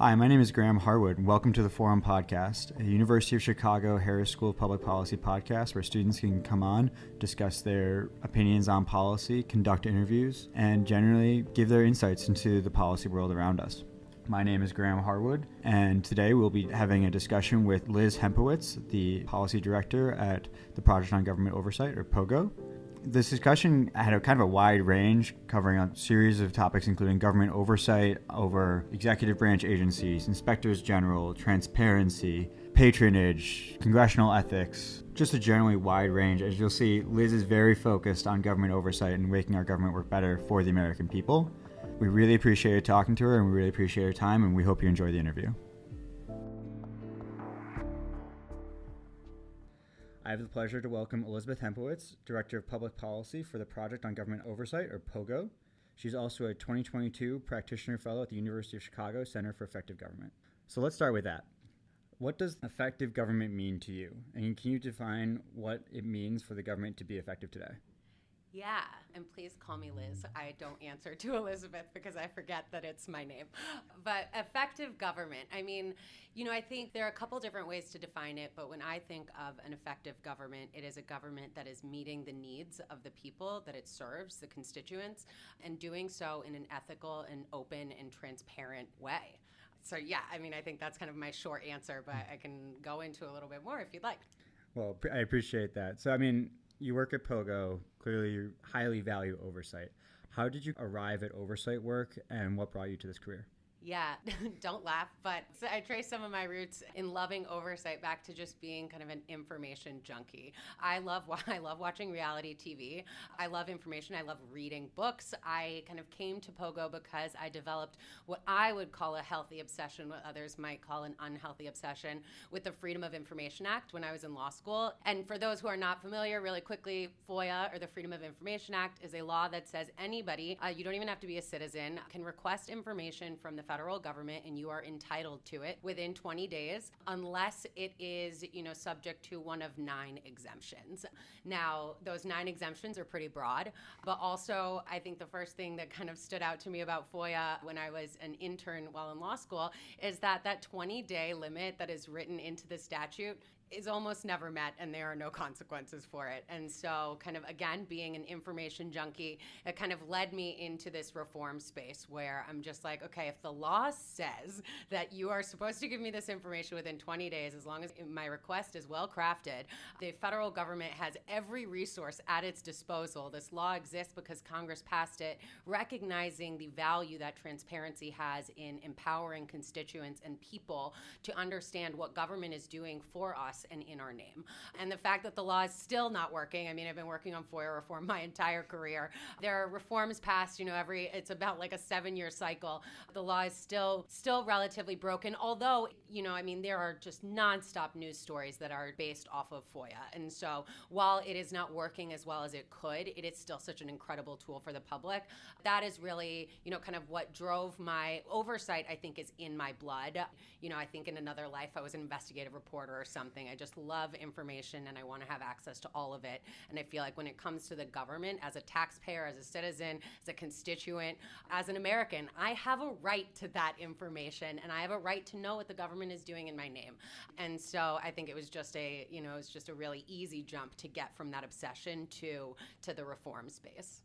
Hi, my name is Graham Harwood, and welcome to the Forum Podcast, a University of Chicago Harris School of Public Policy podcast where students can come on, discuss their opinions on policy, conduct interviews, and generally give their insights into the policy world around us. My name is Graham Harwood, and today we'll be having a discussion with Liz Hempowicz, the Policy Director at the Project on Government Oversight, or POGO. This discussion had a kind of a wide range, covering a series of topics including government oversight over executive branch agencies, inspectors general, transparency, patronage, congressional ethics, just a generally wide range. As you'll see, Liz is very focused on government oversight and making our government work better for the American people. We really appreciated talking to her, and we really appreciate her time, and we hope you enjoy the interview. I have the pleasure to welcome Elizabeth Hempowicz, Director of Public Policy for the Project on Government Oversight, or POGO. She's also a 2022 Practitioner Fellow at the University of Chicago Center for Effective Government. So let's start with that. What does effective government mean to you? And can you define what it means for the government to be effective today? Yeah, and please call me Liz. I don't answer to Elizabeth because I forget that it's my name. But effective government, I think there are a couple different ways to define it, but when I think of an effective government, it is a government that is meeting the needs of the people that it serves, the constituents, and doing so in an ethical and open and transparent way. So yeah, I think that's kind of my short answer, but I can go into a little bit more if you'd like. Well, I appreciate that. So, you work at POGO, clearly you highly value oversight. How did you arrive at oversight work, and what brought you to this career? Yeah, don't laugh, but I trace some of my roots in loving oversight back to just being kind of an information junkie. I love watching reality TV. I love information. I love reading books. I kind of came to POGO because I developed what I would call a healthy obsession, what others might call an unhealthy obsession, with the Freedom of Information Act when I was in law school. And for those who are not familiar, really quickly, FOIA, or the Freedom of Information Act, is a law that says anybody, you don't even have to be a citizen, can request information from the federal government, and you are entitled to it within 20 days unless it is, subject to one of 9 exemptions. Now, those 9 exemptions are pretty broad, but also I think the first thing that kind of stood out to me about FOIA when I was an intern while in law school is that 20-day limit that is written into the statute is almost never met, and there are no consequences for it. And so kind of, again, being an information junkie, it kind of led me into this reform space where I'm just like, okay, if the law says that you are supposed to give me this information within 20 days, as long as my request is well crafted, the federal government has every resource at its disposal. This law exists because Congress passed it, recognizing the value that transparency has in empowering constituents and people to understand what government is doing for us and in our name. And the fact that the law is still not working, I've been working on FOIA reform my entire career. There are reforms passed, it's about like a 7-year cycle. The law is still relatively broken, although, there are just nonstop news stories that are based off of FOIA. And so while it is not working as well as it could, it is still such an incredible tool for the public. That is really, kind of what drove my oversight, I think, is in my blood. I think in another life I was an investigative reporter or something. I just love information and I want to have access to all of it. And I feel like when it comes to the government, as a taxpayer, as a citizen, as a constituent, as an American, I have a right to that information, and I have a right to know what the government is doing in my name. And so I think it was just a really easy jump to get from that obsession to the reform space.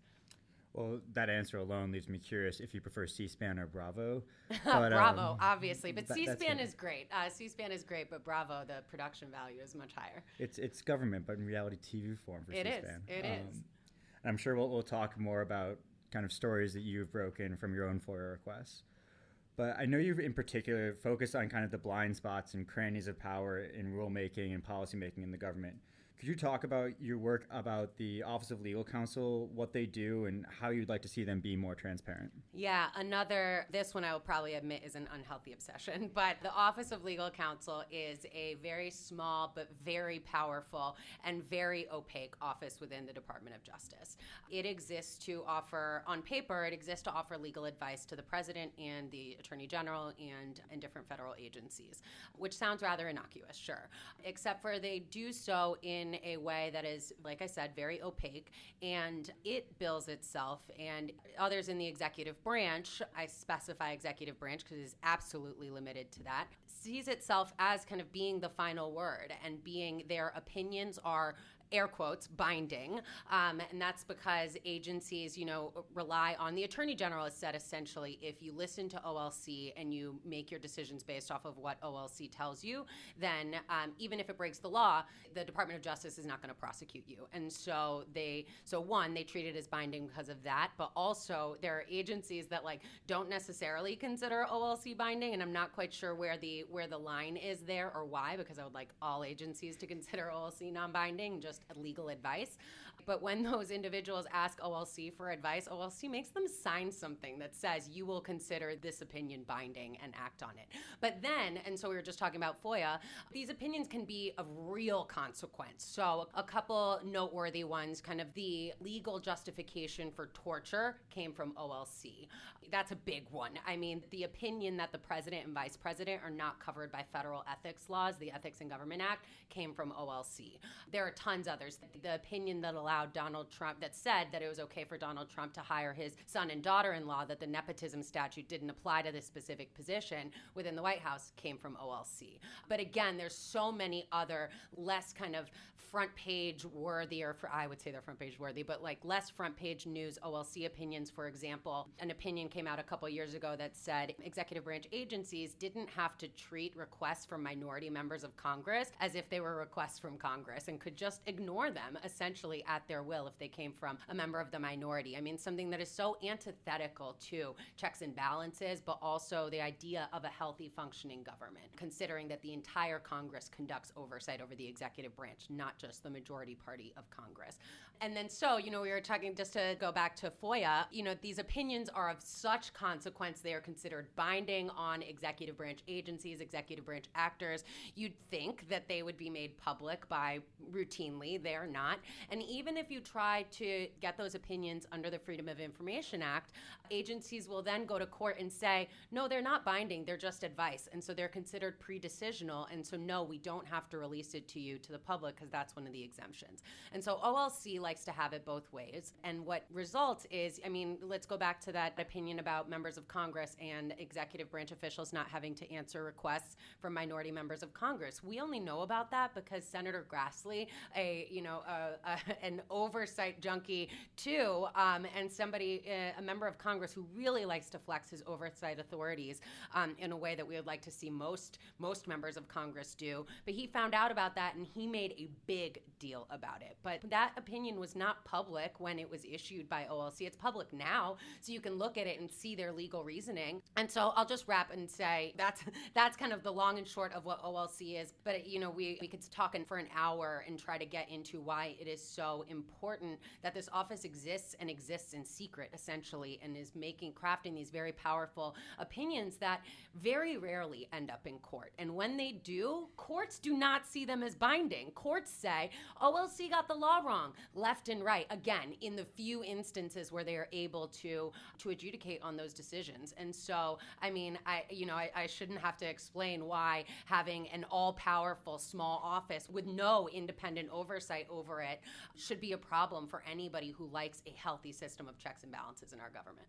Well, that answer alone leaves me curious if you prefer C-SPAN or Bravo. But, Bravo, obviously. But C-SPAN is great. C-SPAN is great, but Bravo, the production value is much higher. It's government, but in reality TV form for C-SPAN. It is. I'm sure we'll talk more about kind of stories that you've broken from your own FOIA requests. But I know you've in particular focused on kind of the blind spots and crannies of power in rulemaking and policymaking in the government. Could you talk about your work about the Office of Legal Counsel, what they do, and how you'd like to see them be more transparent? Yeah, this one I will probably admit is an unhealthy obsession, but the Office of Legal Counsel is a very small but very powerful and very opaque office within the Department of Justice. It exists to offer, on paper, legal advice to the President and the Attorney General and different federal agencies, which sounds rather innocuous, sure, except for they do so in in a way that is, like I said, very opaque, and it bills itself, and others in the executive branch, I specify executive branch because it is absolutely limited to that, sees itself as kind of being the final word and being their opinions are air quotes, binding. And that's because agencies, rely on the Attorney General has said essentially, if you listen to OLC and you make your decisions based off of what OLC tells you, then even if it breaks the law, the Department of Justice is not going to prosecute you. And so they treat it as binding because of that, but also there are agencies that don't necessarily consider OLC binding, and I'm not quite sure where the line is there or why, because I would like all agencies to consider OLC non-binding, just legal advice. But when those individuals ask OLC for advice, OLC makes them sign something that says you will consider this opinion binding and act on it. But then, and so we were just talking about FOIA, these opinions can be of real consequence. So a couple noteworthy ones, kind of the legal justification for torture came from OLC. That's a big one. I mean, the opinion that the president and vice president are not covered by federal ethics laws, the Ethics in Government Act, came from OLC. There are tons others. The opinion that allowed Donald Trump, that said that it was okay for Donald Trump to hire his son and daughter-in-law, that the nepotism statute didn't apply to this specific position within the White House, came from OLC. But again, there's so many other less kind of front page worthy, or I would say they're front page worthy, but less front page news OLC opinions. For example, an opinion came out a couple years ago that said executive branch agencies didn't have to treat requests from minority members of Congress as if they were requests from Congress and could just ignore them essentially at their will if they came from a member of the minority. I mean, something that is so antithetical to checks and balances, but also the idea of a healthy functioning government, considering that the entire Congress conducts oversight over the executive branch, not just the majority party of Congress. And then we were talking, just to go back to FOIA, these opinions are of such consequence, they are considered binding on executive branch agencies, executive branch actors. You'd think that they would be made public by routinely, they're not. And even if you try to get those opinions under the Freedom of Information Act, agencies will then go to court and say, no, they're not binding, they're just advice. And so they're considered pre-decisional. And so no, we don't have to release it to you, to the public, because that's one of the exemptions. And so OLC likes to have it both ways. And what results is, let's go back to that opinion about members of Congress and executive branch officials not having to answer requests from minority members of Congress. We only know about that because Senator Grassley, an oversight junkie too, and somebody, a member of Congress who really likes to flex his oversight authorities in a way that we would like to see most members of Congress do. But he found out about that and he made a big deal about it. But that opinion was not public when it was issued by OLC. It's public now, so you can look at it and see their legal reasoning. And so I'll just wrap and say that's kind of the long and short of what OLC is. But we could talk for an hour and try to get into why it is so important that this office exists and exists in secret, essentially, and is crafting these very powerful opinions that very rarely end up in court. And when they do, courts do not see them as binding. Courts say, OLC got the law wrong, left and right, again, in the few instances where they are able to adjudicate on those decisions. And so, I shouldn't have to explain why having an all-powerful small office with no independent oversight over it should be a problem for anybody who likes a healthy system of checks and balances in our government.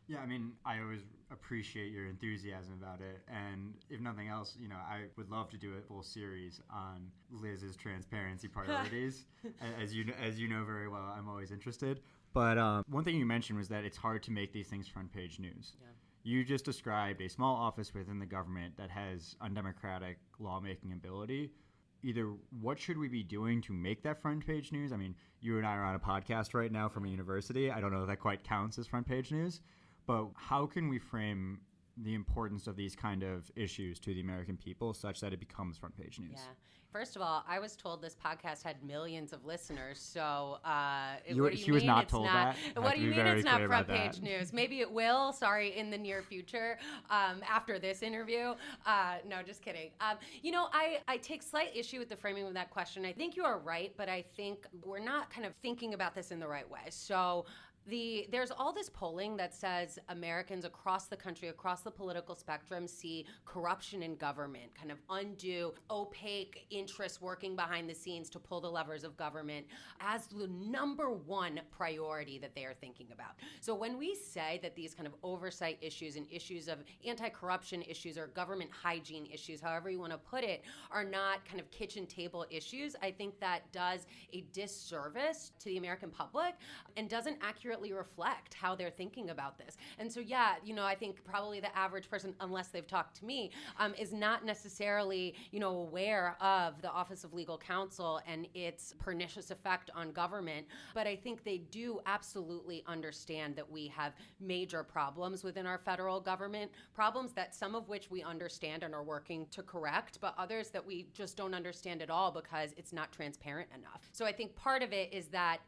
Yeah, I always appreciate your enthusiasm about it, and if nothing else, I would love to do a full series on Liz's transparency priorities. As you know very well, I'm always interested. But one thing you mentioned was that it's hard to make these things front page news. Yeah. You just described a small office within the government that has undemocratic lawmaking ability. Either what should we be doing to make that front page news? You and I are on a podcast right now from a university. I don't know if that quite counts as front page news. But how can we frame the importance of these kind of issues to the American people such that it becomes front page news? Yeah. First of all, I was told this podcast had millions of listeners, so she was not told that. What do you mean it's not front page news? Maybe it will, in the near future, after this interview. No, just kidding. I take slight issue with the framing of that question. I think you are right, but I think we're not kind of thinking about this in the right way. So There's all this polling that says Americans across the country, across the political spectrum, see corruption in government, kind of undue, opaque interests working behind the scenes to pull the levers of government as the number one priority that they are thinking about. So when we say that these kind of oversight issues and issues of anti-corruption issues or government hygiene issues, however you want to put it, are not kind of kitchen table issues, I think that does a disservice to the American public and doesn't accurately reflect how they're thinking about this. And so, I think probably the average person, unless they've talked to me, is not necessarily, aware of the Office of Legal Counsel and its pernicious effect on government. But I think they do absolutely understand that we have major problems within our federal government, problems that some of which we understand and are working to correct, but others that we just don't understand at all because it's not transparent enough. So I think part of it is that,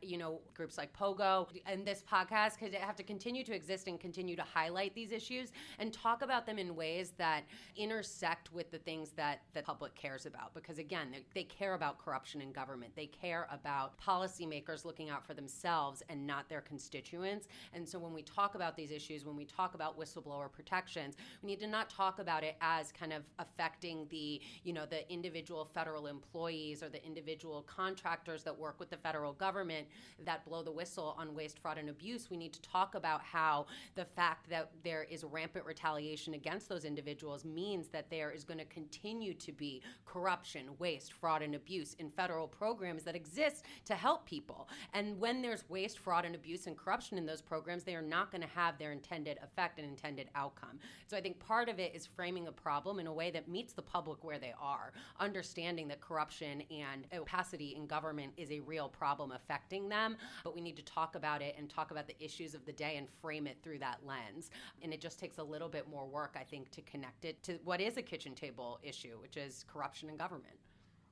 groups like POGO and this podcast could have to continue to exist and continue to highlight these issues and talk about them in ways that intersect with the things that the public cares about. Because again, they care about corruption in government. They care about policymakers looking out for themselves and not their constituents. And so when we talk about these issues, when we talk about whistleblower protections, we need to not talk about it as kind of affecting the individual federal employees or the individual contractors that work with the federal government that blow the whistle on waste, fraud, and abuse. We need to talk about how the fact that there is rampant retaliation against those individuals means that there is going to continue to be corruption, waste, fraud, and abuse in federal programs that exist to help people. And when there's waste, fraud, and abuse and corruption in those programs, they are not going to have their intended effect and intended outcome. So I think part of it is framing a problem in a way that meets the public where they are, understanding that corruption and opacity in government is a real problem affecting them, but we need to talk about it and talk about the issues of the day and frame it through that lens. And it just takes a little bit more work, I think, to connect it to what is a kitchen table issue, which is corruption in government.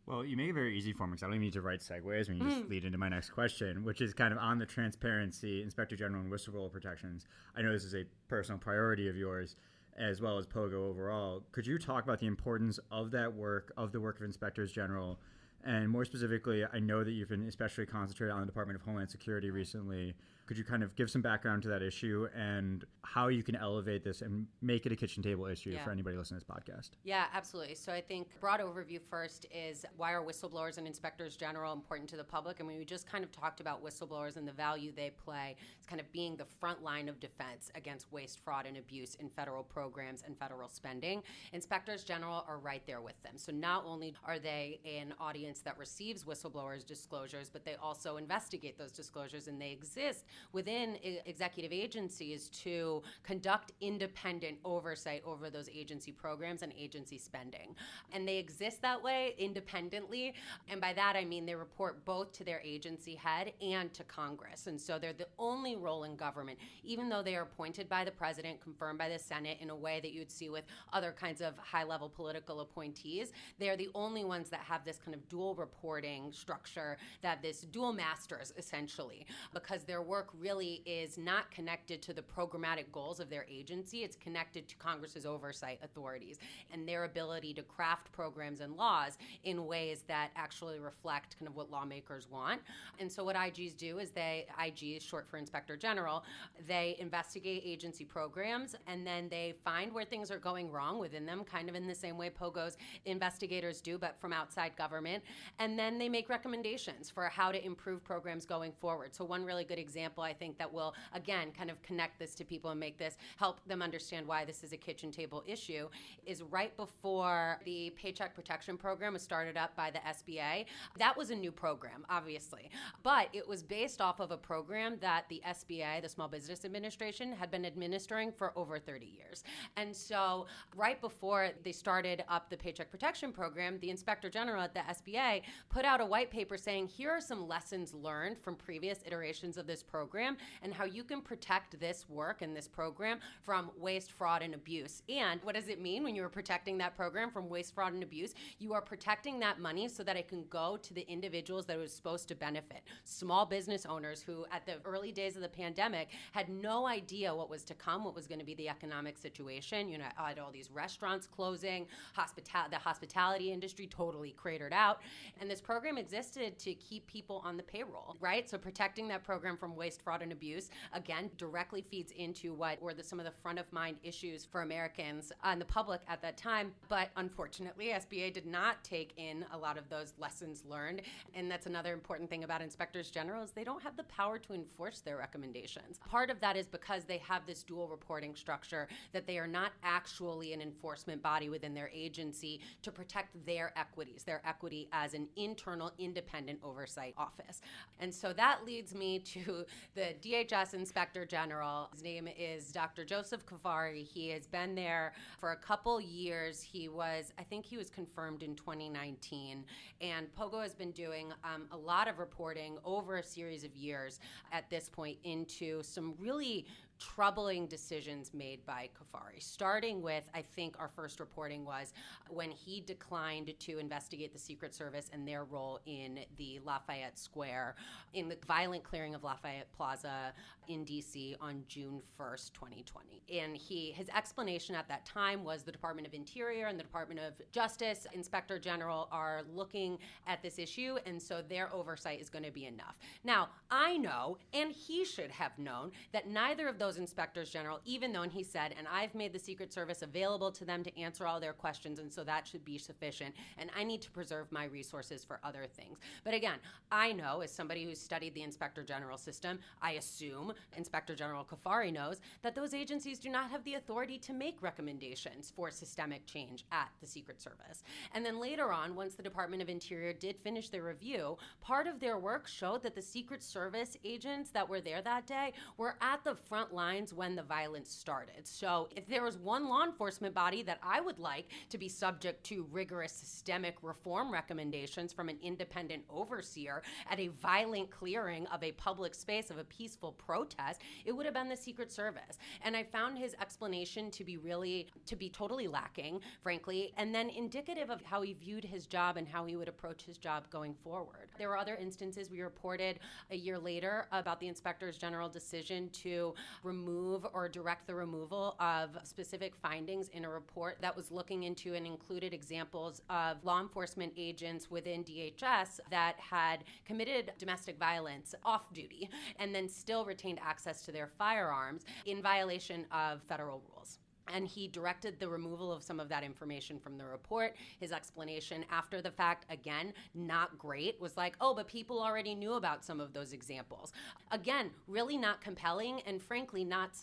Well, you make it very easy for me because I don't even need to write segues when you just lead into my next question, which is kind of on the transparency, Inspector General, and whistleblower protections. I know this is a personal priority of yours, as well as POGO overall. Could you talk about the importance of that work, of the work of Inspectors General? And more specifically, I know that you've been especially concentrated on the Department of Homeland Security recently. Could you kind of give some background to that issue and how you can elevate this and make it a kitchen table issue for anybody listening to this podcast? Yeah, absolutely. So I think broad overview first is why are whistleblowers and inspectors general important to the public? I mean, we just kind of talked about whistleblowers and the value they play. It's kind of being the front line of defense against waste, fraud, and abuse in federal programs and federal spending. Inspectors general are right there with them. So not only are they an audience that receives whistleblowers' disclosures, but they also investigate those disclosures, and they exist within executive agencies to conduct independent oversight over those agency programs and agency spending. And they exist that way independently. And by that, I mean they report both to their agency head and to Congress. And so they're the only role in government, even though they are appointed by the president, confirmed by the Senate in a way that you'd see with other kinds of high-level political appointees. They're the only ones that have this kind of dual reporting structure, that this dual masters, essentially, because their work really is not connected to the programmatic goals of their agency. It's connected to Congress's oversight authorities and their ability to craft programs and laws in ways that actually reflect kind of what lawmakers want. And so what IGs do is IG is short for Inspector General, they investigate agency programs and then they find where things are going wrong within them, kind of in the same way POGO's investigators do, but from outside government. And then they make recommendations for how to improve programs going forward. So one really good example, I think, that will, again, kind of connect this to people and help them understand why this is a kitchen table issue, is right before the Paycheck Protection Program was started up by the SBA. That was a new program, obviously, but it was based off of a program that the SBA, the Small Business Administration, had been administering for over 30 years. And so right before they started up the Paycheck Protection Program, the Inspector General at the SBA put out a white paper saying, here are some lessons learned from previous iterations of this program and how you can protect this work and this program from waste, fraud, and abuse. And what does it mean when you're protecting that program from waste, fraud, and abuse? You are protecting that money so that it can go to the individuals that it was supposed to benefit. Small business owners who, at the early days of the pandemic, had no idea what was to come, what was going to be the economic situation. I had all these restaurants closing, the hospitality industry totally cratered out. And this program existed to keep people on the payroll, right? So protecting that program from waste, fraud, and abuse, again, directly feeds into what were some of the front of mind issues for Americans and the public at that time. But unfortunately, SBA did not take in a lot of those lessons learned. And that's another important thing about inspectors general is they don't have the power to enforce their recommendations. Part of that is because they have this dual reporting structure, that they are not actually an enforcement body within their agency to protect their equity as an internal independent oversight office. And so that leads me to the DHS Inspector General. His name is Dr. Joseph Kavari. He has been there for a couple years. I think he was confirmed in 2019. And POGO has been doing a lot of reporting over a series of years at this point into some really troubling decisions made by Kavari, starting with, I think our first reporting was when he declined to investigate the Secret Service and their role in the Lafayette Square, in the violent clearing of Lafayette Plaza in D.C. on June 1st, 2020. And his explanation at that time was the Department of Interior and the Department of Justice Inspector General are looking at this issue, and so their oversight is going to be enough. Now, I know, and he should have known, that neither of those inspectors general, even though he said, and I've made the Secret Service available to them to answer all their questions, and so that should be sufficient, and I need to preserve my resources for other things. But again, I know, as somebody who's studied the Inspector General system, I assume Inspector General Kavari knows that those agencies do not have the authority to make recommendations for systemic change at the Secret Service. And then later on, once the Department of Interior did finish their review, part of their work showed that the Secret Service agents that were there that day were at the front lines when the violence started. So if there was one law enforcement body that I would like to be subject to rigorous systemic reform recommendations from an independent overseer at a violent clearing of a public space, of a peaceful protest, it would have been the Secret Service. And I found his explanation to be totally lacking, frankly, and then indicative of how he viewed his job and how he would approach his job going forward. There were other instances we reported a year later about the Inspector's General decision to remove or direct the removal of specific findings in a report that was looking into and included examples of law enforcement agents within DHS that had committed domestic violence off duty and then still retained access to their firearms in violation of federal rules. And he directed the removal of some of that information from the report. His explanation after the fact, again, not great, was like, oh, but people already knew about some of those examples. Again, really not compelling and frankly not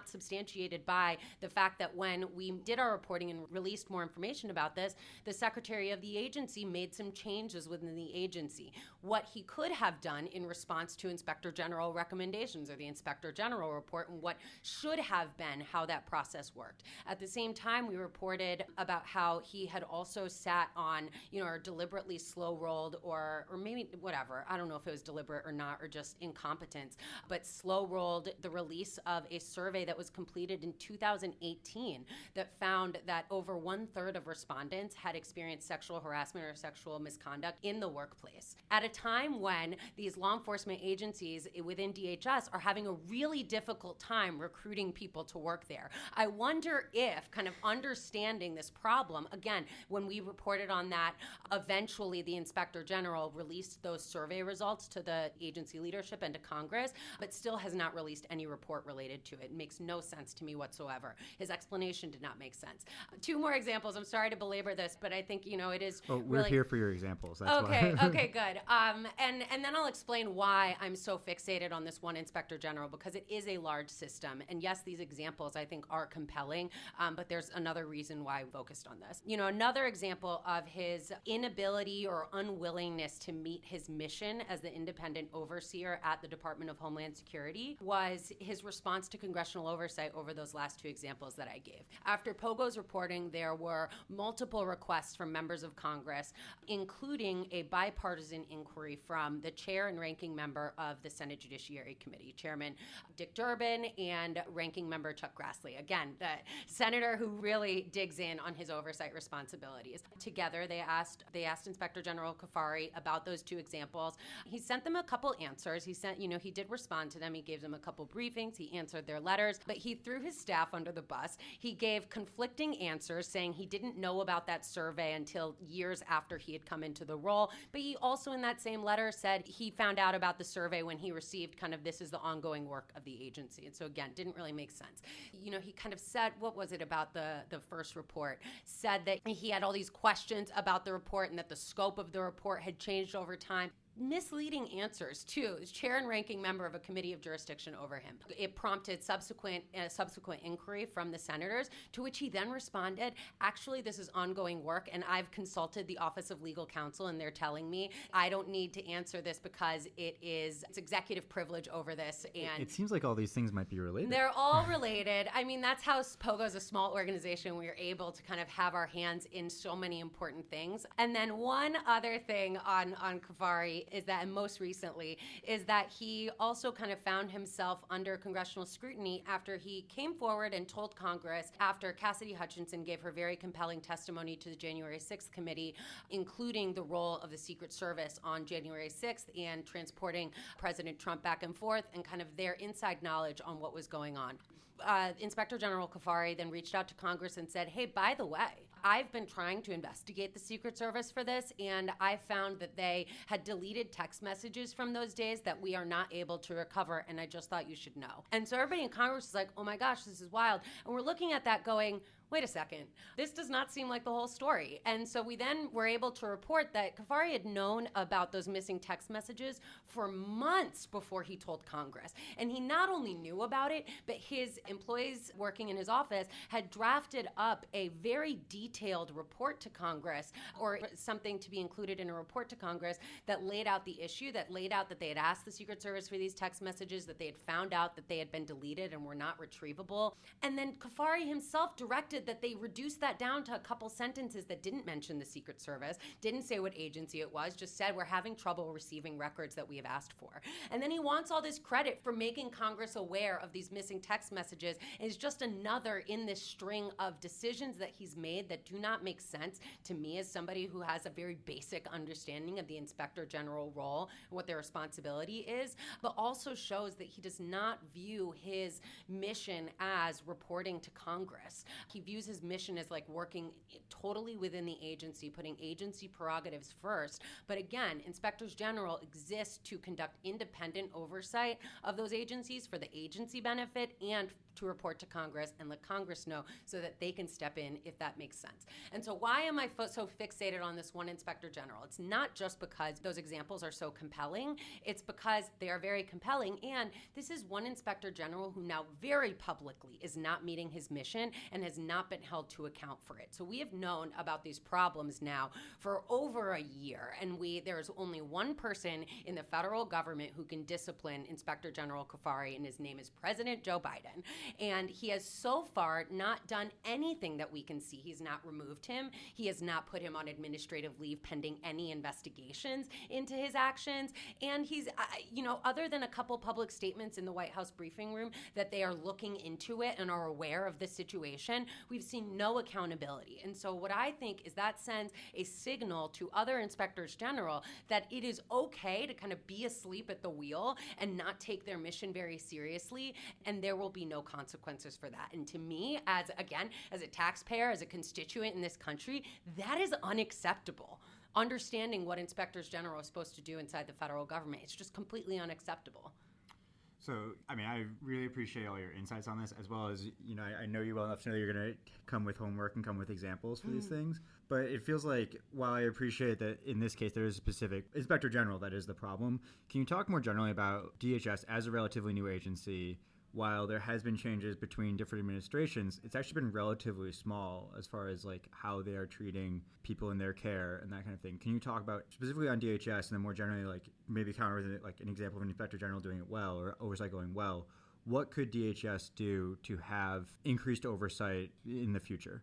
substantiated by the fact that when we did our reporting and released more information about this, the secretary of the agency made some changes within the agency. What he could have done in response to Inspector General recommendations or the Inspector General report and what should have been how that process worked. At the same time, we reported about how he had also sat on, or deliberately slow-rolled or maybe whatever. I don't know if it was deliberate or not or just incompetence, but slow-rolled the release of a survey that was completed in 2018 that found that over 1/3 of respondents had experienced sexual harassment or sexual misconduct in the workplace. At a time when these law enforcement agencies within DHS are having a really difficult time recruiting people to work there. I wonder if kind of understanding this problem, again, when we reported on that, eventually the Inspector General released those survey results to the agency leadership and to Congress, but still has not released any report related to it. It makes no sense to me whatsoever. His explanation did not make sense. Two more examples. I'm sorry to belabor this, but I think, it is we're really... here for your examples. That's okay, why. Okay, good. And then I'll explain why I'm so fixated on this one Inspector General, because it is a large system. And yes, these examples I think are compelling. But there's another reason why I focused on this. Another example of his inability or unwillingness to meet his mission as the independent overseer at the Department of Homeland Security was his response to congressional oversight over those last two examples that I gave. After POGO's reporting, there were multiple requests from members of Congress, including a bipartisan inquiry from the chair and ranking member of the Senate Judiciary Committee, Chairman Dick Durbin and ranking member Chuck Grassley. Again, favorite senator who really digs in on his oversight responsibilities. Together, they asked Inspector General Kafari about those two examples. He sent them a couple answers. He did respond to them. He gave them a couple briefings. He answered their letters, but he threw his staff under the bus. He gave conflicting answers, saying he didn't know about that survey until years after he had come into the role. But he also, in that same letter, said he found out about the survey when he received this is the ongoing work of the agency. And so, again, didn't really make sense. He kind of said, what was it about the first report? Said that he had all these questions about the report and that the scope of the report had changed over time. Misleading answers, too. As chair and ranking member of a committee of jurisdiction over him. It prompted subsequent inquiry from the senators, to which he then responded, actually, this is ongoing work, and I've consulted the Office of Legal Counsel, and they're telling me I don't need to answer this because it's executive privilege over this. And it seems like all these things might be related. They're all related. I mean, that's how POGO is a small organization. We are able to kind of have our hands in so many important things. And then one other thing on Kafari is that, and most recently, is that he also kind of found himself under congressional scrutiny after he came forward and told Congress, after Cassidy Hutchinson gave her very compelling testimony to the January 6th committee, including the role of the Secret Service on January 6th and transporting President Trump back and forth, and kind of their inside knowledge on what was going on. Inspector General Kafari then reached out to Congress and said, hey, by the way, I've been trying to investigate the Secret Service for this, and I found that they had deleted text messages from those days that we are not able to recover, and I just thought you should know. And so everybody in Congress is like, oh my gosh, this is wild. And we're looking at that going, wait a second, this does not seem like the whole story. And so we then were able to report that Kafari had known about those missing text messages for months before he told Congress. And he not only knew about it, but his employees working in his office had drafted up a very detailed report to Congress, or something to be included in a report to Congress, that laid out the issue, that laid out that they had asked the Secret Service for these text messages, that they had found out that they had been deleted and were not retrievable. And then Kafari himself directed that they reduced that down to a couple sentences that didn't mention the Secret Service, didn't say what agency it was, just said we're having trouble receiving records that we have asked for. And then he wants all this credit for making Congress aware of these missing text messages, and is just another in this string of decisions that he's made that do not make sense to me as somebody who has a very basic understanding of the Inspector General role and what their responsibility is, but also shows that he does not view his mission as reporting to Congress. He views his mission as working totally within the agency, putting agency prerogatives first. But again, inspectors general exist to conduct independent oversight of those agencies for the agency benefit and to report to Congress and let Congress know so that they can step in if that makes sense. And so why am I so fixated on this one inspector general? It's not just because those examples are so compelling. It's because they are very compelling. And this is one inspector general who now very publicly is not meeting his mission and has not been held to account for it. So we have known about these problems now for over a year. And there's only one person in the federal government who can discipline Inspector General Kafari, and his name is President Joe Biden. And he has so far not done anything that we can see. He's not removed him. He has not put him on administrative leave pending any investigations into his actions. And he's, other than a couple public statements in the White House briefing room that they are looking into it and are aware of the situation, we've seen no accountability. And so what I think is that sends a signal to other inspectors general that it is okay to kind of be asleep at the wheel and not take their mission very seriously, and there will be no consequences for that. And to me, as a taxpayer, as a constituent in this country, that is unacceptable. Understanding what inspectors general are supposed to do inside the federal government, it's just completely unacceptable. So, I really appreciate all your insights on this, as well as, I know you well enough to know you're going to come with homework and come with examples for these things. But it feels like, while I appreciate that in this case there is a specific inspector general that is the problem, can you talk more generally about DHS as a relatively new agency? While there has been changes between different administrations, it's actually been relatively small as far as how they are treating people in their care and that kind of thing. Can you talk about specifically on DHS, and then more generally maybe counter with an example of an inspector general doing it well or oversight going well? What could DHS do to have increased oversight in the future?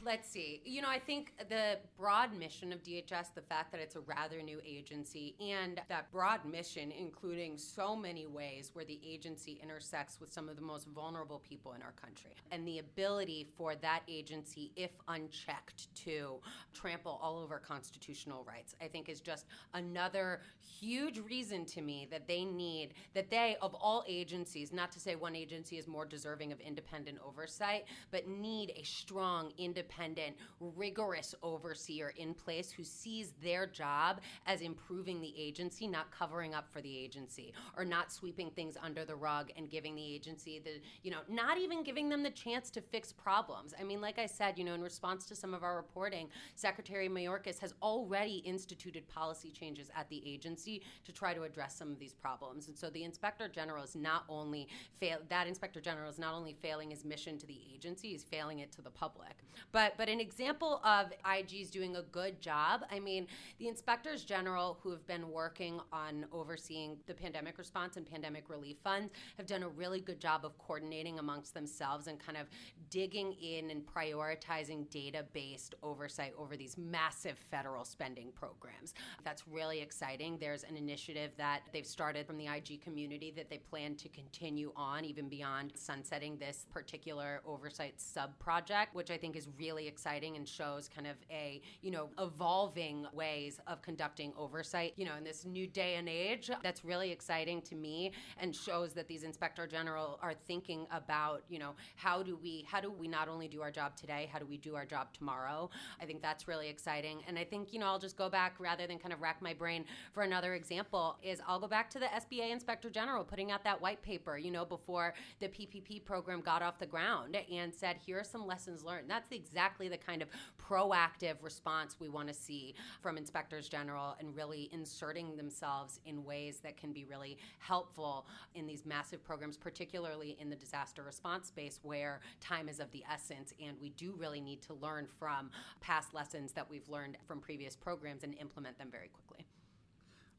Let's see. I think the broad mission of DHS, the fact that it's a rather new agency, and that broad mission including so many ways where the agency intersects with some of the most vulnerable people in our country, and the ability for that agency, if unchecked, to trample all over constitutional rights, I think is just another huge reason to me that they, of all agencies, not to say one agency is more deserving of independent oversight, but need a strong, independent, rigorous overseer in place who sees their job as improving the agency, not covering up for the agency, or not sweeping things under the rug and giving the agency not even giving them the chance to fix problems. I mean, like I said, in response to some of our reporting, Secretary Mayorkas has already instituted policy changes at the agency to try to address some of these problems. And so the Inspector General is not only failing his mission to the agency, he's failing it to the public. But an example of IGs doing a good job, I mean, the Inspectors General who have been working on overseeing the pandemic response and pandemic relief funds have done a really good job of coordinating amongst themselves and kind of digging in and prioritizing data-based oversight over these massive federal spending programs. That's really exciting. There's an initiative that they've started from the IG community that they plan to continue on even beyond sunsetting this particular oversight sub-project, which I think is really exciting and shows kind of evolving ways of conducting oversight, in this new day and age. That's really exciting to me and shows that these Inspector General are thinking about, how do we not only do our job today, how do we do our job tomorrow? I think that's really exciting. And I think, I'll just go back rather than kind of rack my brain for another example I'll go back to the SBA Inspector General putting out that white paper, before the PPP program got off the ground and said, here are some lessons learned. That's exactly the kind of proactive response we want to see from Inspectors General and really inserting themselves in ways that can be really helpful in these massive programs, particularly in the disaster response space where time is of the essence, and we do really need to learn from past lessons that we've learned from previous programs and implement them very quickly.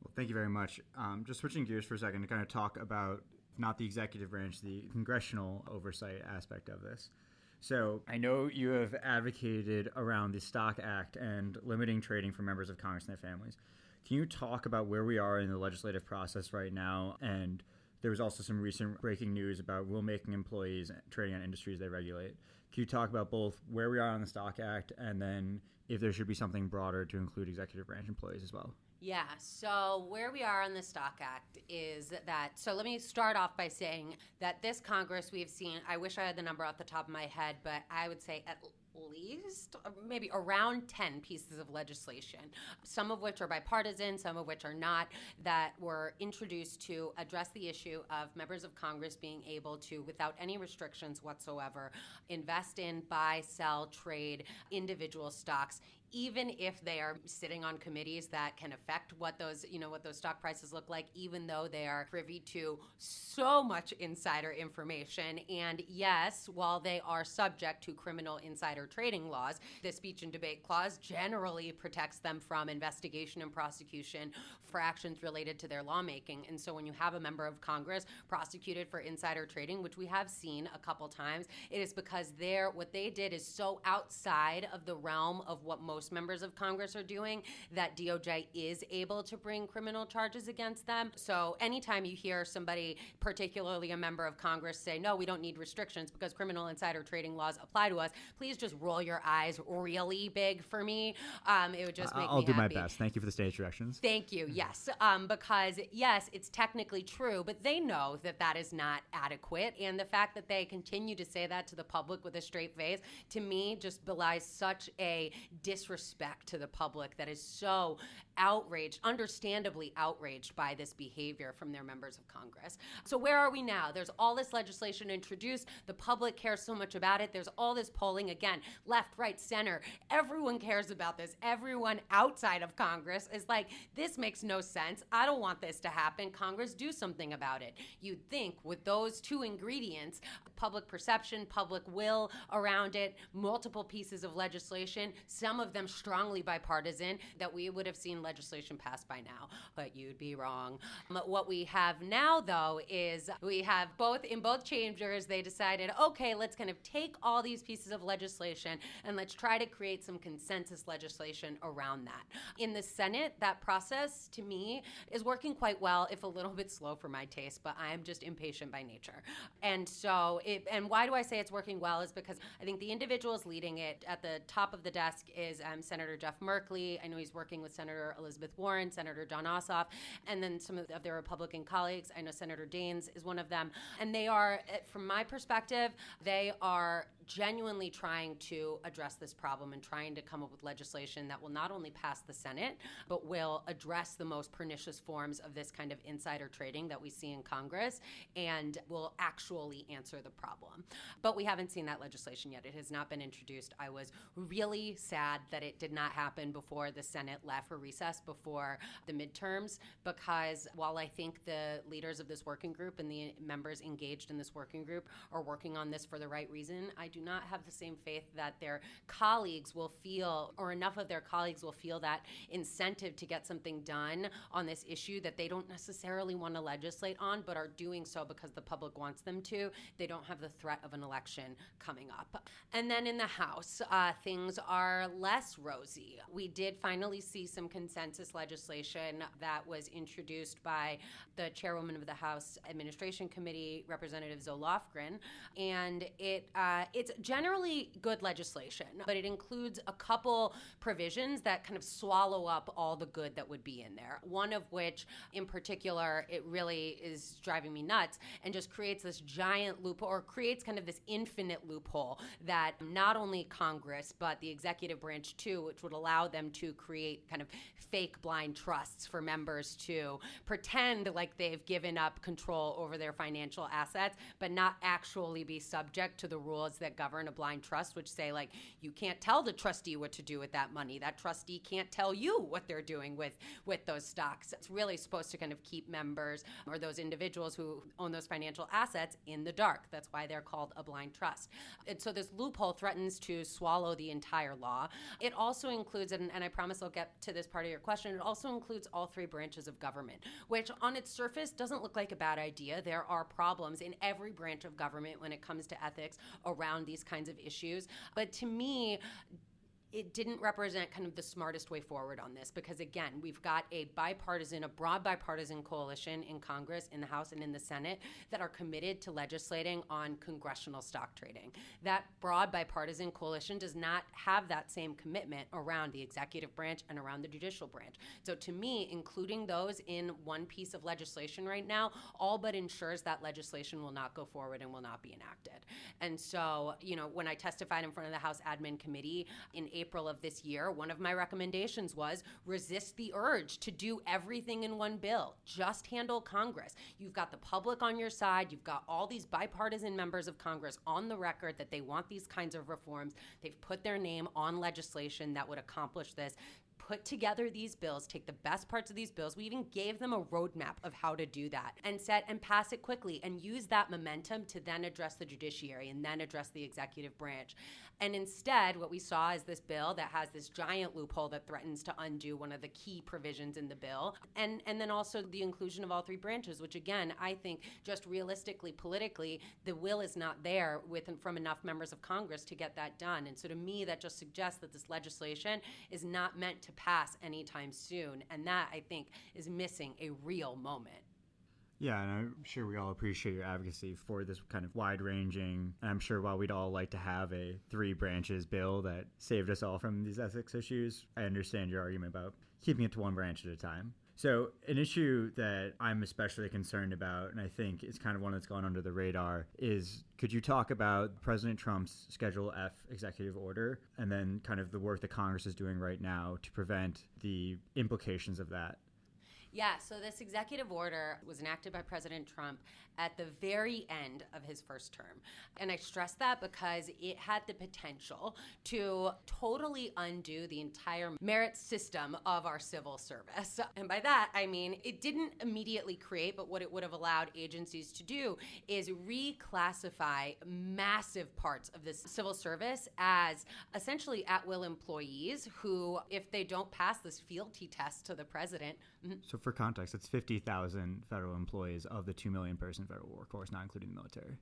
Well, thank you very much. Just switching gears for a second to kind of talk about not the executive branch, the congressional oversight aspect of this. So I know you have advocated around the Stock Act and limiting trading for members of Congress and their families. Can you talk about where we are in the legislative process right now? And there was also some recent breaking news about rulemaking employees trading on industries they regulate. Can you talk about both where we are on the Stock Act and then if there should be something broader to include executive branch employees as well? Yeah, so where we are on the Stock Act is that, so let me start off by saying that this Congress we've seen, I wish I had the number off the top of my head, but I would say at least maybe around 10 pieces of legislation, some of which are bipartisan, some of which are not, that were introduced to address the issue of members of Congress being able to, without any restrictions whatsoever, invest in, buy, sell, trade individual stocks, even if they are sitting on committees that can affect what those stock prices look like, even though they are privy to so much insider information. And yes, while they are subject to criminal insider trading laws, the speech and debate clause generally protects them from investigation and prosecution for actions related to their lawmaking. And so when you have a member of Congress prosecuted for insider trading, which we have seen a couple times, it is because what they did is so outside of the realm of what most members of Congress are doing that DOJ is able to bring criminal charges against them. So anytime you hear somebody, particularly a member of Congress, say, no, we don't need restrictions because criminal insider trading laws apply to us, please just roll your eyes really big for me. It would just make me happy. I'll do my best. Thank you for the stage directions. Thank you. Yes. Because yes, it's technically true, but they know that that is not adequate. And the fact that they continue to say that to the public with a straight face, to me, just belies such a disrespect to the public that is so outraged, understandably outraged by this behavior from their members of Congress. So where are we now? There's all this legislation introduced. The public cares so much about it. There's all this polling, again, left, right, center. Everyone cares about this. Everyone outside of Congress is like, this makes no sense. I don't want this to happen. Congress, do something about it. You'd think with those two ingredients, public perception, public will around it, multiple pieces of legislation, some of them them strongly bipartisan, that we would have seen legislation passed by now. But you'd be wrong. What we have now, though, is we have in both chambers, they decided, okay, let's kind of take all these pieces of legislation and let's try to create some consensus legislation around that. In the Senate, that process, to me, is working quite well, if a little bit slow for my taste, but I am just impatient by nature. And so, and why do I say it's working well is because I think the individuals leading it at the top of the desk is Senator Jeff Merkley. I know he's working with Senator Elizabeth Warren, Senator John Ossoff, and then some of their Republican colleagues. I know Senator Daines is one of them. And they are, from my perspective, they are genuinely trying to address this problem and trying to come up with legislation that will not only pass the Senate, but will address the most pernicious forms of this kind of insider trading that we see in Congress and will actually answer the problem. But we haven't seen that legislation yet. It has not been introduced. I was really sad that it did not happen before the Senate left for recess before the midterms, because while I think the leaders of this working group and the members engaged in this working group are working on this for the right reason, I do not have the same faith that their colleagues will feel, or enough of their colleagues will feel, that incentive to get something done on this issue that they don't necessarily want to legislate on, but are doing so because the public wants them to. They don't have the threat of an election coming up. And then in the House, things are less rosy. We did finally see some consensus legislation that was introduced by the chairwoman of the House Administration Committee, Representative Zoe Lofgren, and it's generally good legislation, but it includes a couple provisions that kind of swallow up all the good that would be in there. One of which, in particular, it really is driving me nuts and just creates this giant loophole, or creates kind of this infinite loophole that not only Congress, but the executive branch too, which would allow them to create kind of fake blind trusts for members to pretend like they've given up control over their financial assets, but not actually be subject to the rules that govern a blind trust, which say, like, you can't tell the trustee what to do with that money. That trustee can't tell you what they're doing with those stocks. It's really supposed to kind of keep members or those individuals who own those financial assets in the dark. That's why they're called a blind trust. And so this loophole threatens to swallow the entire law. It also includes, and I promise I'll get to this part of your question, it also includes all three branches of government, which on its surface doesn't look like a bad idea. There are problems in every branch of government when it comes to ethics around these kinds of issues. But to me, it didn't represent kind of the smartest way forward on this, because again, we've got a broad bipartisan coalition in Congress, in the House and in the Senate that are committed to legislating on congressional stock trading. That broad bipartisan coalition does not have that same commitment around the executive branch and around the judicial branch. So to me, including those in one piece of legislation right now all but ensures that legislation will not go forward and will not be enacted. And so, when I testified in front of the House Admin Committee in April of this year, one of my recommendations was resist the urge to do everything in one bill. Just handle Congress. You've got the public on your side. You've got all these bipartisan members of Congress on the record that they want these kinds of reforms. They've put their name on legislation that would accomplish this. Put together these bills, take the best parts of these bills. We even gave them a roadmap of how to do that and pass it quickly and use that momentum to then address the judiciary and then address the executive branch. And instead, what we saw is this bill that has this giant loophole that threatens to undo one of the key provisions in the bill. And then also the inclusion of all three branches, which again, I think just realistically, politically, the will is not there from enough members of Congress to get that done. And so to me, that just suggests that this legislation is not meant to pass anytime soon. And that, I think, is missing a real moment. Yeah, and I'm sure we all appreciate your advocacy for this kind of wide-ranging, and I'm sure while we'd all like to have a three branches bill that saved us all from these ethics issues, I understand your argument about keeping it to one branch at a time. So an issue that I'm especially concerned about, and I think it's kind of one that's gone under the radar, is could you talk about President Trump's Schedule F executive order and then kind of the work that Congress is doing right now to prevent the implications of that? Yeah, so this executive order was enacted by President Trump at the very end of his first term. And I stress that because it had the potential to totally undo the entire merit system of our civil service. And by that, I mean, it didn't immediately create, but what it would have allowed agencies to do is reclassify massive parts of this civil service as essentially at-will employees who, if they don't pass this fealty test to the president. So for context, it's 50,000 federal employees of the 2 million person federal workforce, not including the military.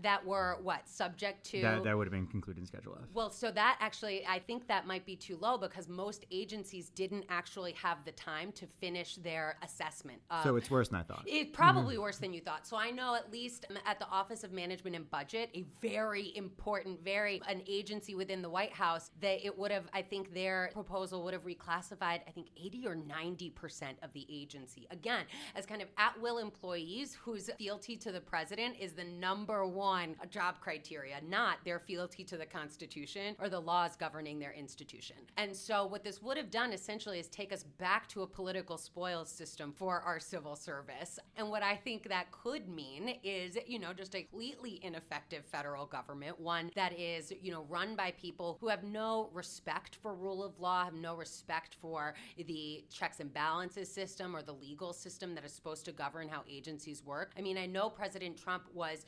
That were subject to? That would have been included in Schedule F. Well, so that actually, I think that might be too low because most agencies didn't actually have the time to finish their assessment. So it's worse than I thought. It's probably worse than you thought. So I know at least at the Office of Management and Budget, a very important, an agency within the White House, that it would have, I think their proposal would have reclassified, 80 or 90% of the agency. Again, as kind of at-will employees whose fealty to the president is the number one job criteria, not their fealty to the Constitution or the laws governing their institution. And so what this would have done essentially is take us back to a political spoils system for our civil service. And what I think that could mean is, just a completely ineffective federal government, one that is, run by people who have no respect for rule of law, have no respect for the checks and balances system or the legal system that is supposed to govern how agencies work. I mean, I know President Trump was,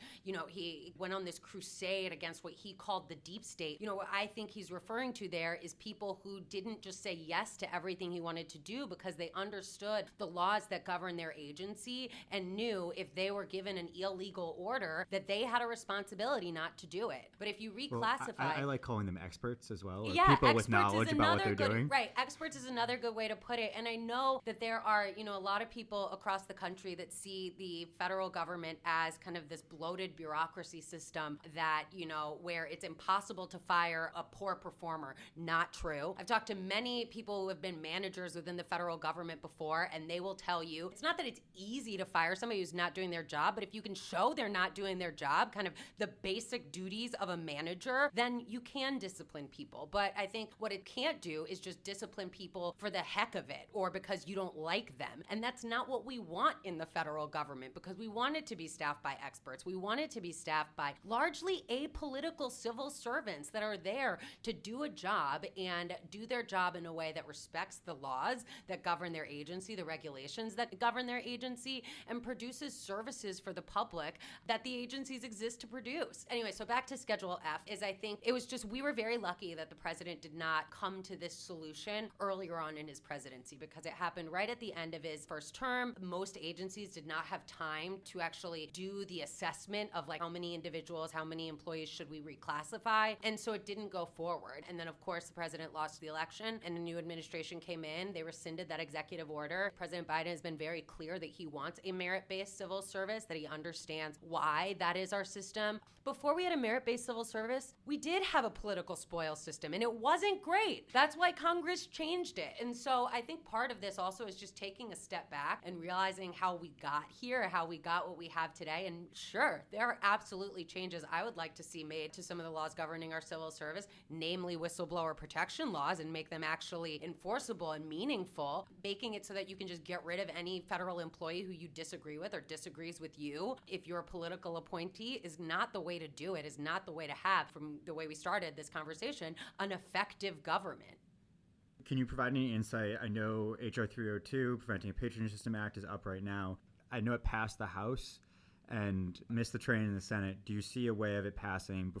he went on this crusade against what he called the deep state. What I think he's referring to there is people who didn't just say yes to everything he wanted to do because they understood the laws that govern their agency and knew if they were given an illegal order that they had a responsibility not to do it. But if you reclassify... Well, I like calling them experts as well, or yeah, people with knowledge about what they're doing. Right, experts is another good way to put it. And I know that there are, a lot of people across the country that see the federal government as kind of this bloated bureaucracy system that, where it's impossible to fire a poor performer. Not true. I've talked to many people who have been managers within the federal government before, and they will tell you it's not that it's easy to fire somebody who's not doing their job, but if you can show they're not doing their job, kind of the basic duties of a manager, then you can discipline people. But I think what it can't do is just discipline people for the heck of it or because you don't like them. And that's not what we want in the federal government, because we want it to be staffed by experts. We want it to be staffed by largely apolitical civil servants that are there to do a job and do their job in a way that respects the laws that govern their agency, the regulations that govern their agency, and produces services for the public that the agencies exist to produce. Anyway, so back to Schedule F is I think it was just, we were very lucky that the president did not come to this solution earlier on in his presidency because it happened right at the end of his first term. Most agencies did not have time to actually do the assessment of how many individuals, how many employees should we reclassify. And so it didn't go forward. And then of course the president lost the election and a new administration came in. They rescinded that executive order. President Biden has been very clear that he wants a merit-based civil service, that he understands why that is our system. Before we had a merit-based civil service, we did have a political spoils system, and it wasn't great. That's why Congress changed it. And so I think part of this also is just taking a step back and realizing how we got here, how we got what we have today. And sure, there are absolutely changes I would like to see made to some of the laws governing our civil service, namely whistleblower protection laws, and make them actually enforceable and meaningful, making it so that you can just get rid of any federal employee who you disagree with or disagrees with you. If you're a political appointee, is not the way to do it, is not the way to have, from the way we started this conversation, an effective government. Can you provide any insight? I know H.R. 302, Preventing a Patronage System Act, is up right now. I know it passed the House and missed the train in the Senate. Do you see a way of it passing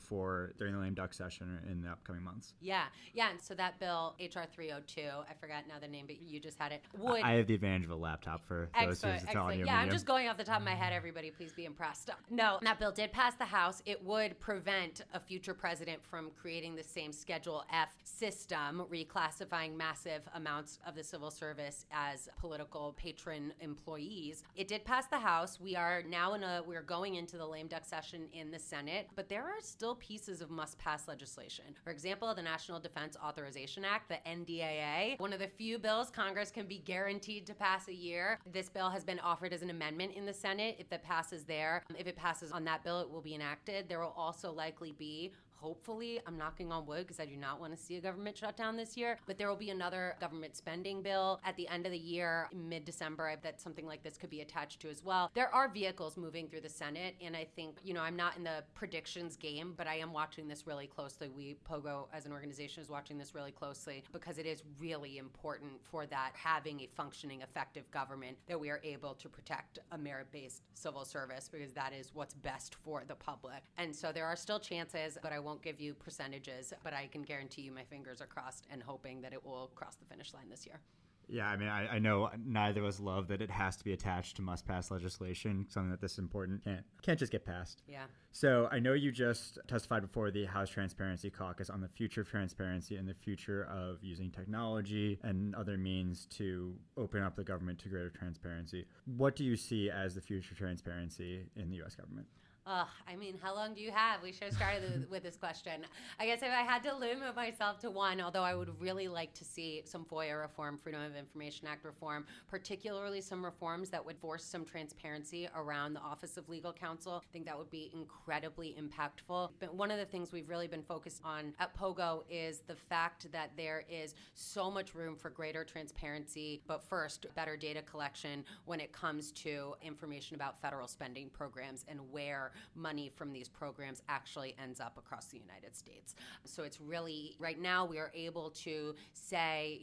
during the lame duck session in the upcoming months? Yeah. And so that bill, H.R. 302, I forgot now the name, but you just had it. I have the advantage of a laptop for those who's telling you. Yeah, I'm just going off the top of my head. Everybody, please be impressed. No, that bill did pass the House. It would prevent a future president from creating the same Schedule F system, reclassifying massive amounts of the civil service as political patron employees. It did pass the House. We are now we're going into the lame duck session in the Senate, but there are still pieces of must-pass legislation. For example, the National Defense Authorization Act, the NDAA, one of the few bills Congress can be guaranteed to pass a year. This bill has been offered as an amendment in the Senate. If that passes there, if it passes on that bill, it will be enacted. There will also likely be, hopefully, I'm knocking on wood because I do not want to see a government shutdown this year, but there will be another government spending bill at the end of the year, mid-December, that something like this could be attached to as well. There are vehicles moving through the Senate, and I think, I'm not in the predictions game, but I am watching this really closely. POGO as an organization is watching this really closely because it is really important for that having a functioning, effective government, that we are able to protect a merit-based civil service, because that is what's best for the public. And so there are still chances, but I won't give you percentages, but I can guarantee you my fingers are crossed and hoping that it will cross the finish line this year. Yeah, I mean, I know neither of us love that it has to be attached to must-pass legislation, something that this important can't just get passed. Yeah. So I know you just testified before the House Transparency Caucus on the future of transparency and the future of using technology and other means to open up the government to greater transparency. What do you see as the future of transparency in the U.S. government? How long do you have? We should have started with this question. I guess if I had to limit myself to one, although I would really like to see some FOIA reform, Freedom of Information Act reform, particularly some reforms that would force some transparency around the Office of Legal Counsel. I think that would be incredibly impactful. But one of the things we've really been focused on at POGO is the fact that there is so much room for greater transparency, but first, better data collection when it comes to information about federal spending programs and where money from these programs actually ends up across the United States. So it's really, right now we are able to say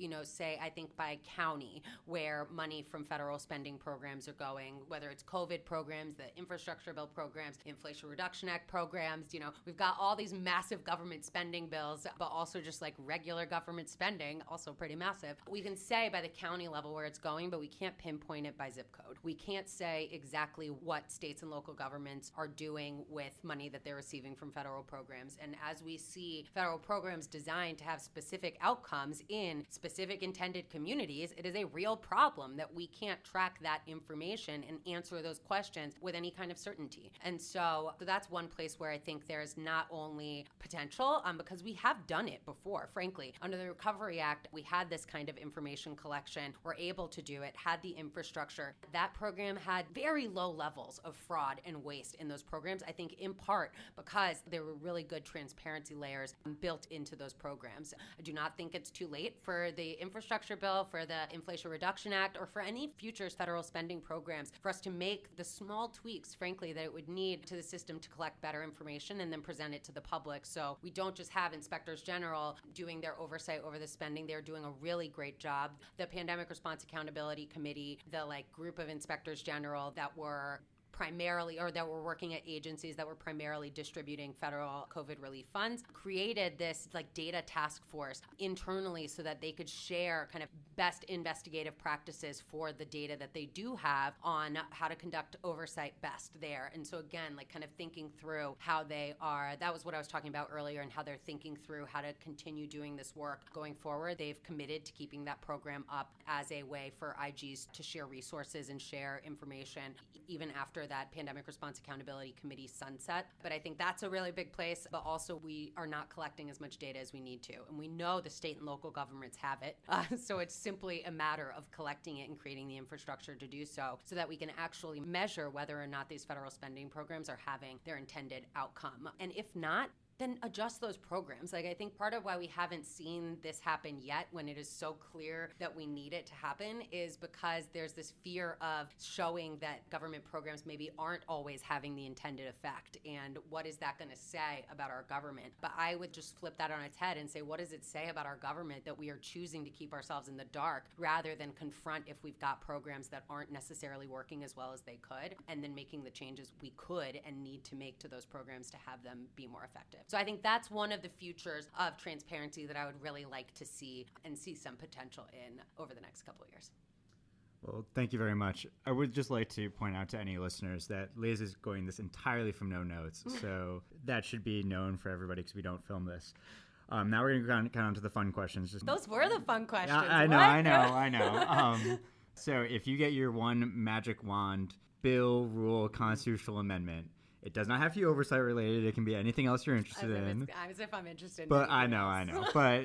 I think by county where money from federal spending programs are going, whether it's COVID programs, the infrastructure bill programs, Inflation Reduction Act programs, we've got all these massive government spending bills, but also just like regular government spending, also pretty massive. We can say by the county level where it's going, but we can't pinpoint it by zip code. We can't say exactly what states and local governments are doing with money that they're receiving from federal programs. And as we see federal programs designed to have specific outcomes in specific intended communities, it is a real problem that we can't track that information and answer those questions with any kind of certainty. And so that's one place where I think there's not only potential, because we have done it before, frankly. Under the Recovery Act, we had this kind of information collection. We're able to do it, had the infrastructure. That program had very low levels of fraud and waste in those programs, I think in part because there were really good transparency layers built into those programs. I do not think it's too late for the infrastructure bill, for the Inflation Reduction Act, or for any future federal spending programs for us to make the small tweaks, frankly, that it would need to the system to collect better information and then present it to the public. So we don't just have inspectors general doing their oversight over the spending. They're doing a really great job. The Pandemic Response Accountability Committee, the group of inspectors general that were working at agencies that were primarily distributing federal COVID relief funds, created this data task force internally so that they could share kind of best investigative practices for the data that they do have on how to conduct oversight best there. And so again, kind of thinking through how they are, that was what I was talking about earlier, and how they're thinking through how to continue doing this work going forward. They've committed to keeping that program up as a way for IGs to share resources and share information even after that Pandemic Response Accountability Committee sunset. But I think that's a really big place, but also we are not collecting as much data as we need to. And we know the state and local governments have it. So it's simply a matter of collecting it and creating the infrastructure to do so that we can actually measure whether or not these federal spending programs are having their intended outcome. And if not, then adjust those programs. I think part of why we haven't seen this happen yet when it is so clear that we need it to happen is because there's this fear of showing that government programs maybe aren't always having the intended effect. And what is that going to say about our government? But I would just flip that on its head and say, what does it say about our government that we are choosing to keep ourselves in the dark rather than confront if we've got programs that aren't necessarily working as well as they could, and then making the changes we could and need to make to those programs to have them be more effective. So I think that's one of the futures of transparency that I would really like to see and see some potential in over the next couple of years. Well, thank you very much. I would just like to point out to any listeners that Liz is going this entirely from no notes, so that should be known for everybody because we don't film this. Now we're going to get on to the fun questions. Those were the fun questions. I know. So if you get your one magic wand, bill, rule, constitutional amendment, it does not have to be oversight related. It can be anything else you're interested in. As if I'm interested in But I know. But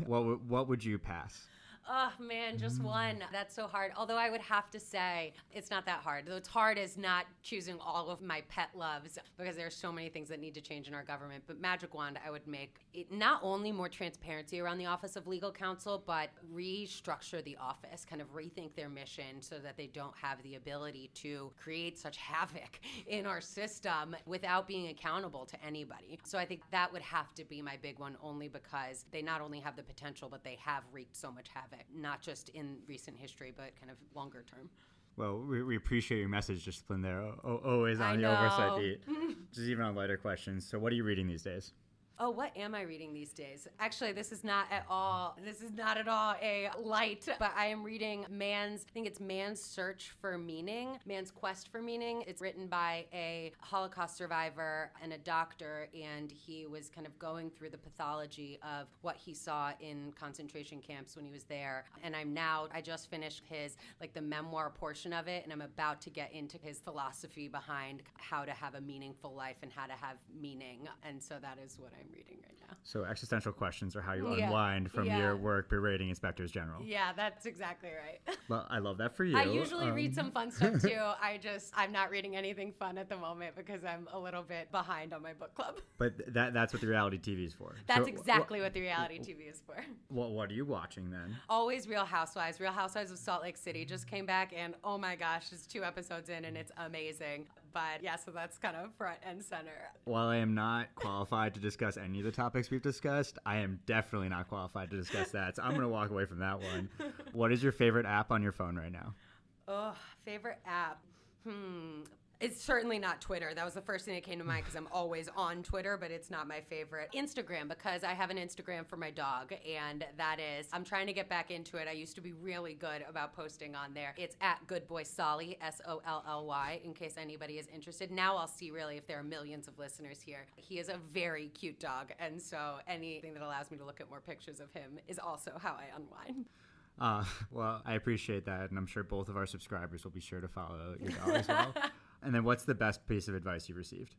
what would you pass? Oh man, just one. That's so hard. Although I would have to say it's not that hard. What's hard is not choosing all of my pet loves because there are so many things that need to change in our government. But magic wand, I would make it not only more transparency around the Office of Legal Counsel, but restructure the office, kind of rethink their mission so that they don't have the ability to create such havoc in our system without being accountable to anybody. So I think that would have to be my big one, only because they not only have the potential, but they have wreaked so much havoc, not just in recent history, but kind of longer term. Well, we appreciate your message discipline there. Always on the oversight beat, just even on lighter questions. So what are you reading these days? Oh, what am I reading these days? Actually, this is not at all a light, but I am reading Man's Search for Meaning, Man's Quest for Meaning. It's written by a Holocaust survivor and a doctor, and he was kind of going through the pathology of what he saw in concentration camps when he was there. And I just finished the memoir portion of it, and I'm about to get into his philosophy behind how to have a meaningful life and how to have meaning. And so that is what I'm reading right now. So existential questions are how you unwind from your work berating inspectors general. Yeah, that's exactly right. Well, I love that for you. I usually read some fun stuff too. I'm not reading anything fun at the moment because I'm a little bit behind on my book club. But that's what the reality TV is for. That's exactly what the reality TV is for. Well, what are you watching then? Always Real Housewives. Real Housewives of Salt Lake City just came back, and oh my gosh, it's 2 episodes in and it's amazing. But yeah, so that's kind of front and center. While I am not qualified to discuss any of the topics we've discussed, I am definitely not qualified to discuss that. So I'm going to walk away from that one. What is your favorite app on your phone right now? Oh, favorite app. It's certainly not Twitter. That was the first thing that came to mind because I'm always on Twitter, but it's not my favorite. Instagram, because I have an Instagram for my dog, and I'm trying to get back into it. I used to be really good about posting on there. It's at GoodBoySolly, SOLLY, in case anybody is interested. Now I'll see really if there are millions of listeners here. He is a very cute dog, and so anything that allows me to look at more pictures of him is also how I unwind. Well, I appreciate that, and I'm sure both of our subscribers will be sure to follow your dog as well. And then what's the best piece of advice you received?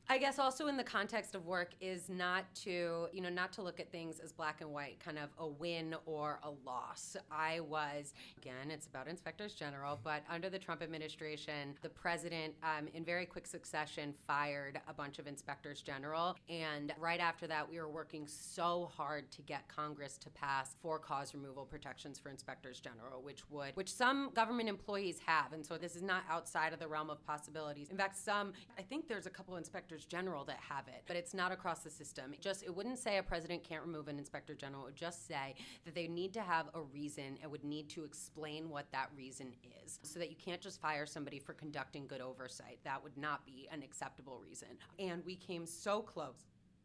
I guess also in the context of work is not to look at things as black and white, kind of a win or a loss. Again, it's about inspectors general, but under the Trump administration, the president, in very quick succession, fired a bunch of inspectors general. And right after that, we were working so hard to get Congress to pass for-cause removal protections for inspectors general, which some government employees have. And so this is not outside of the realm of possibilities. In fact, I think there's a couple inspectors general that have it, but it's not across the system. It wouldn't say a president can't remove an inspector general. It would just say that they need to have a reason and would need to explain what that reason is, so that you can't just fire somebody for conducting good oversight. That would not be an acceptable reason. And we came so close,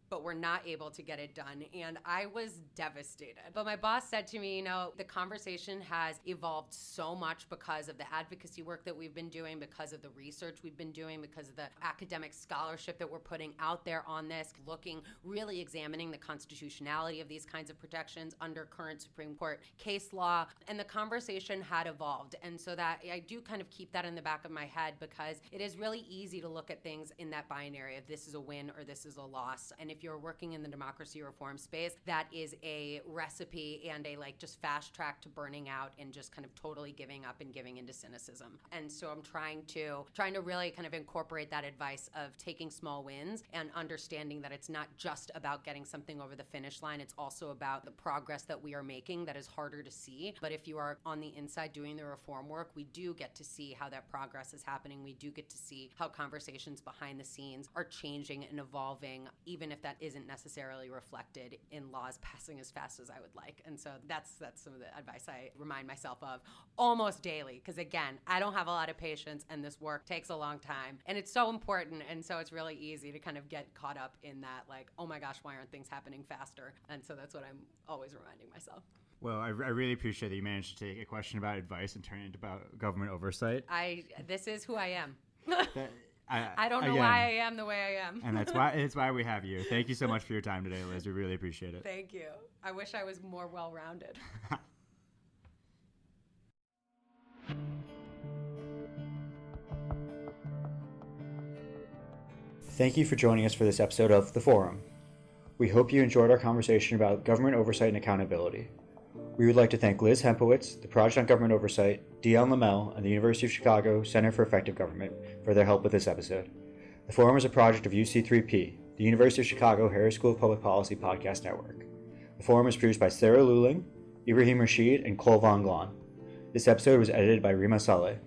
but we're not able to get it done. And I was devastated. But my boss said to me, the conversation has evolved so much because of the advocacy work that we've been doing, because of the research we've been doing, because of the academic scholarship that we're putting out there on this, really examining the constitutionality of these kinds of protections under current Supreme Court case law. And the conversation had evolved. And so that I do kind of keep that in the back of my head, because it is really easy to look at things in that binary of this is a win or this is a loss. And if you're working in the democracy reform space, that is a recipe and just fast track to burning out and just kind of totally giving up and giving into cynicism. And so I'm trying to really kind of incorporate that advice of taking small wins and understanding that it's not just about getting something over the finish line. It's also about the progress that we are making that is harder to see. But if you are on the inside doing the reform work, we do get to see how that progress is happening. We do get to see how conversations behind the scenes are changing and evolving, even if that isn't necessarily reflected in laws passing as fast as I would like. And so that's some of the advice I remind myself of almost daily, because again, I don't have a lot of patience and this work takes a long time and it's so important. And so it's really easy to kind of get caught up in that, oh my gosh, why aren't things happening faster? And so that's what I'm always reminding myself. Well, I really appreciate that you managed to take a question about advice and turn it into about government oversight. This is who I am. I don't know why I am the way I am. And it's why we have you. Thank you so much for your time today, Liz. We really appreciate it. Thank you. I wish I was more well-rounded. Thank you for joining us for this episode of The Forum. We hope you enjoyed our conversation about government oversight and accountability. We would like to thank Liz Hempowicz, the Project on Government Oversight, Dion Lamel, and the University of Chicago Center for Effective Government for their help with this episode. The forum is a project of UC3P, the University of Chicago Harris School of Public Policy Podcast Network. The forum is produced by Sarah Luling, Ibrahim Rashid, and Cole Von Glon. This episode was edited by Rima Saleh.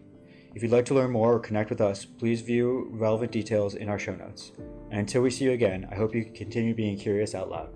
If you'd like to learn more or connect with us, please view relevant details in our show notes. And until we see you again, I hope you continue being curious out loud.